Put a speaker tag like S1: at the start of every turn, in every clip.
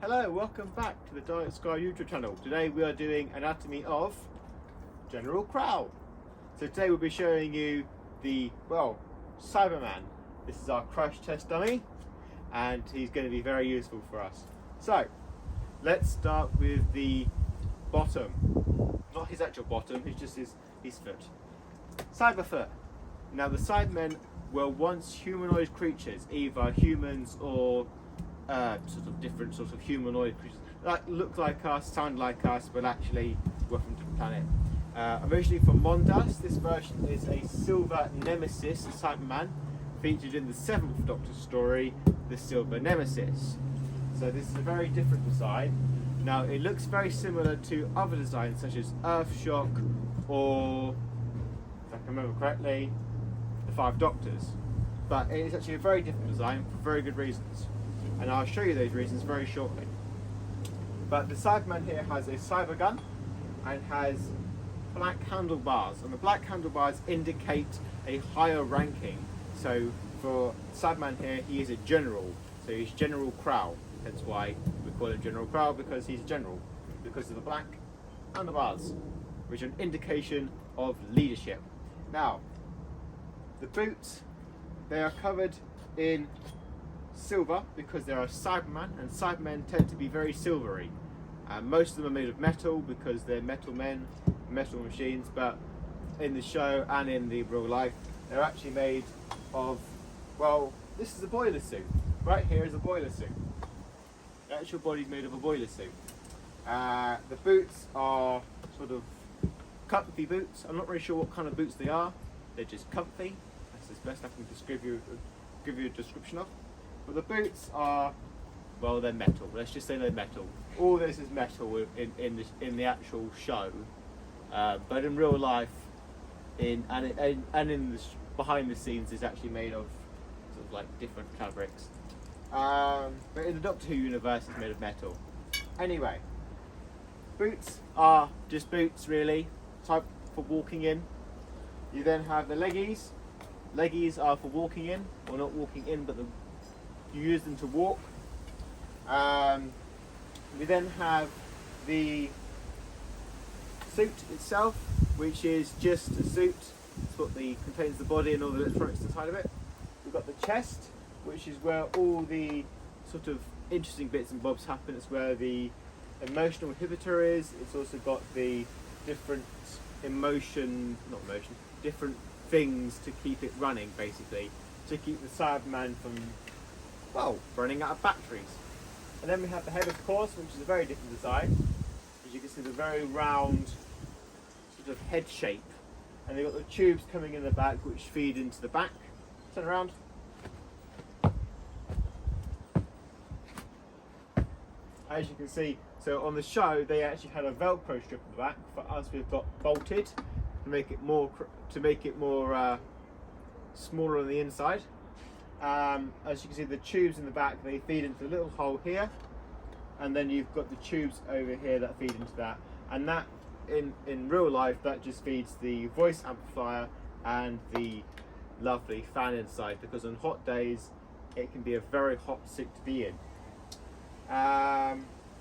S1: Hello, welcome back to the Diet Sky YouTube channel. Today we are doing anatomy of General Krall. So today we'll be showing you the, Cyberman. This is our crash test dummy and he's going to be very useful for us. So, let's start with the bottom. Not his actual bottom, it's just his foot. Cyberfoot. Now the Cybermen were once humanoid creatures, either humans or sort of different sorts of humanoid creatures that look like us, sound like us, but actually were from a different planet. Originally from Mondas, this version is a silver nemesis, a Cyberman, featured in the 7th Doctor story, the Silver Nemesis. So this is a very different design. Now it looks very similar to other designs such as Earthshock or, if I can remember correctly, the 5 Doctors. But it is actually a very different design for very good reasons. And I'll show you those reasons very shortly. But the Cyberman here has a cyber gun and has black handlebars, and the black handlebars indicate a higher ranking. So for Cyberman here, he is a general, so he's General Krall. That's why we call him General Krall, because he's a general, because of the black handlebars, which are an indication of leadership. Now, the boots, they are covered in silver because they are Cyberman, and Cybermen tend to be very silvery. Most of them are made of metal because they're metal men, metal machines, but in the show and in the real life they're actually made of, well, this is a boiler suit. Right here is a boiler suit. The actual body's made of a boiler suit. The boots are sort of comfy boots. I'm not really sure what kind of boots they are. They're just comfy. That's as best I can give you a description of. But the boots are, well, they're metal. Let's just say they're metal. All this is metal in the actual show, but in real life, behind the scenes, is actually made of sort of like different fabrics. But in the Doctor Who universe, it's made of metal. Anyway, boots are just boots, really, type for walking in. You then have the leggies. Leggies are for walking in, or not walking in, but you use them to walk. We then have the suit itself, which is just a suit. It's what contains the body and all the electronics inside of it. We've got the chest, which is where all the sort of interesting bits and bobs happen. It's where the emotional inhibitor is. It's also got the different different things to keep it running, basically, to keep the Cyberman from, well, running out of batteries. And then we have the head, of course, which is a very different design. As you can see, the very round sort of head shape. And they've got the tubes coming in the back which feed into the back. Turn around. As you can see, so on the show they actually had a Velcro strip in the back. For us, we've got bolted to make it more smaller on the inside. As you can see, the tubes in the back, they feed into a little hole here, and then you've got the tubes over here that feed into that, and that in real life that just feeds the voice amplifier and the lovely fan inside, because on hot days it can be a very hot suit to be in.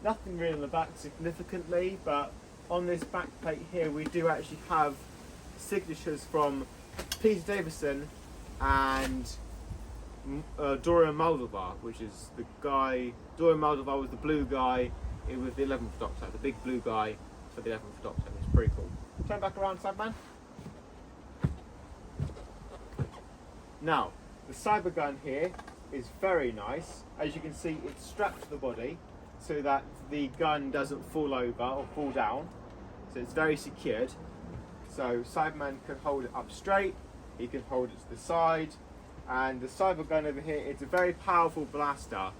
S1: Nothing really in the back significantly, but on this back plate here we do actually have signatures from Peter Davison and Dorian Moldovar, which is the guy. Dorian Moldovar was the blue guy with the 11th Doctor, the big blue guy for the 11th Doctor. It's pretty cool. Turn back around, Cyberman. Now, the cyber gun here is very nice. As you can see, it's strapped to the body so that the gun doesn't fall over or fall down. So it's very secured. So Cyberman can hold it up straight, he can hold it to the side. And the cyber gun over here, it's a very powerful blaster.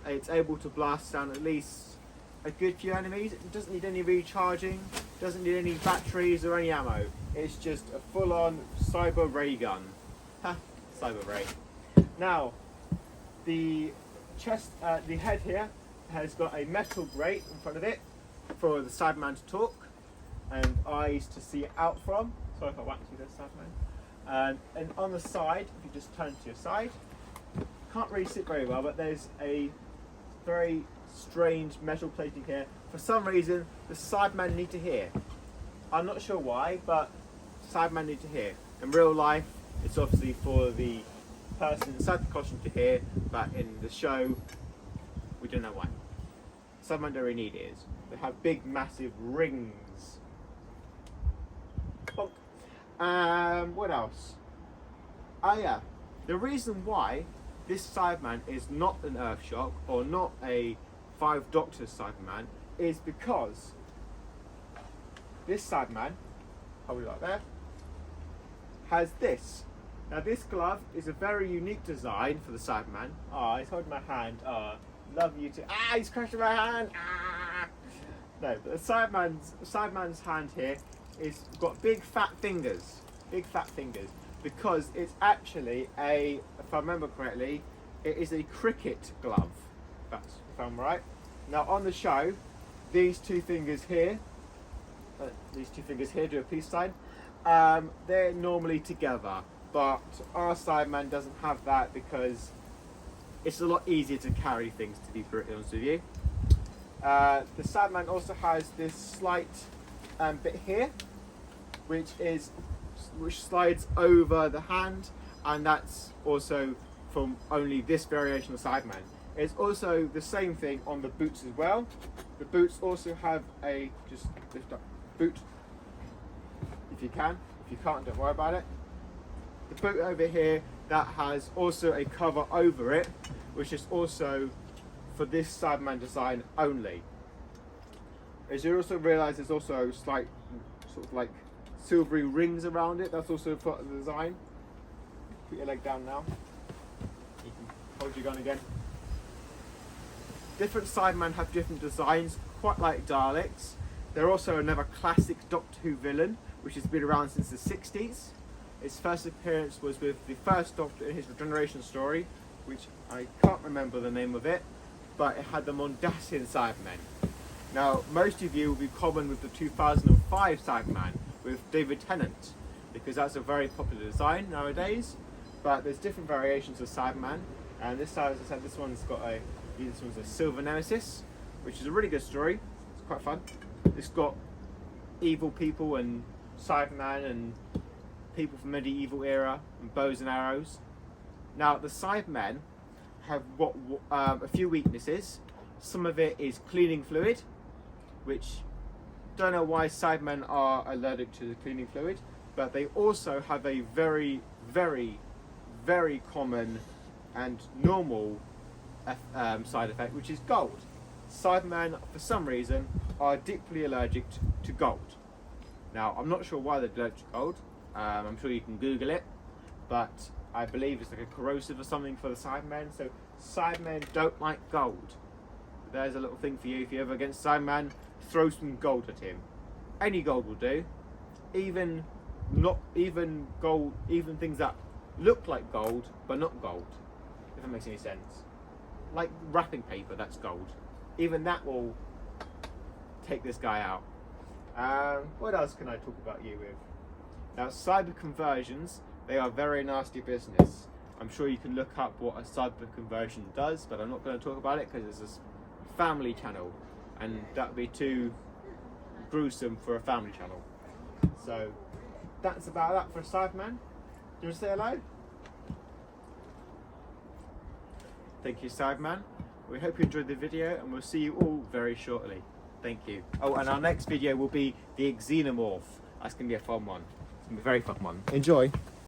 S1: It's able to blast down at least a good few enemies. It doesn't need any recharging, doesn't need any batteries or any ammo. It's just a full-on cyber ray gun. Ha, cyber ray. Now, the head here has got a metal grate in front of it for the Cyberman to talk and eyes to see out from. Sorry if I whacked you there, Cyberman. And on the side, if you just turn to your side, can't really sit very well, but there's a very strange metal plating here. For some reason, the Cybermen need to hear. I'm not sure why, but Cybermen need to hear. In real life, it's obviously for the person inside the costume to hear, but in the show, we don't know why. Cybermen don't really need ears. They have big, massive rings. Bonk. What else? Oh yeah, the reason why this Cyberman is not an Earthshock or not a Five Doctors Cyberman is because this Cyberman, hold it up there, has this. Now this glove is a very unique design for the Cyberman. Ah, he's holding my hand. Ah, love you too. Ah, he's crushing my hand. Ah. No, but the Cyberman's hand here is got big fat fingers. Big fat fingers. Because it's actually a, if I remember correctly, it is a cricket glove. If I'm right. Now on the show, these two fingers here do a peace sign. They're normally together, but our Cyberman doesn't have that because it's a lot easier to carry things, to be brutally honest with you. The Cyberman also has this slight bit here, which slides over the hand, and that's also from only this variation of Cyberman. It's also the same thing on the boots as well. The boots also have a, just lift up boot if you can. If you can't, don't worry about it. The boot over here, that has also a cover over it, which is also for this Cyberman design only. As you also realise, there's also slight sort of like silvery rings around it. That's also part of the design. Put your leg down now. You can hold your gun again. Different Cybermen have different designs, quite like Daleks. They're also another classic Doctor Who villain, which has been around since the 60s. Its first appearance was with the first Doctor in his regeneration story, which I can't remember the name of it, but it had the Mondasian Cybermen. Now, most of you will be common with the 2005 Cyberman with David Tennant, because that's a very popular design nowadays. But there's different variations of Cyberman, and this side, as I said, this one's a Silver Nemesis, which is a really good story. It's quite fun. It's got evil people and Cyberman and people from medieval era and bows and arrows. Now the Cybermen have got a few weaknesses. Some of it is cleaning fluid, which don't know why Cybermen are allergic to the cleaning fluid, but they also have a very, very, very common and normal side effect, which is gold. Cybermen, for some reason, are deeply allergic to gold. Now, I'm not sure why they're allergic to gold. I'm sure you can Google it, but I believe it's like a corrosive or something for the Cybermen. So Cybermen don't like gold. There's a little thing for you. If you're ever against Cyberman, throw some gold at him. Any gold will do. Even gold, even things that look like gold but not gold. If that makes any sense. Like wrapping paper, that's gold. Even that will take this guy out. What else can I talk about you with? Now, cyber conversions, they are very nasty business. I'm sure you can look up what a cyber conversion does, but I'm not going to talk about it because it's a family channel, and that would be too gruesome for a family channel. So that's about that for Cyberman. Do you want to say hello? Thank you, Cyberman. We hope you enjoyed the video, and we'll see you all very shortly. Thank you. Oh, and our next video will be the Xenomorph. That's going to be a fun one. It's going to be a very fun one. Enjoy.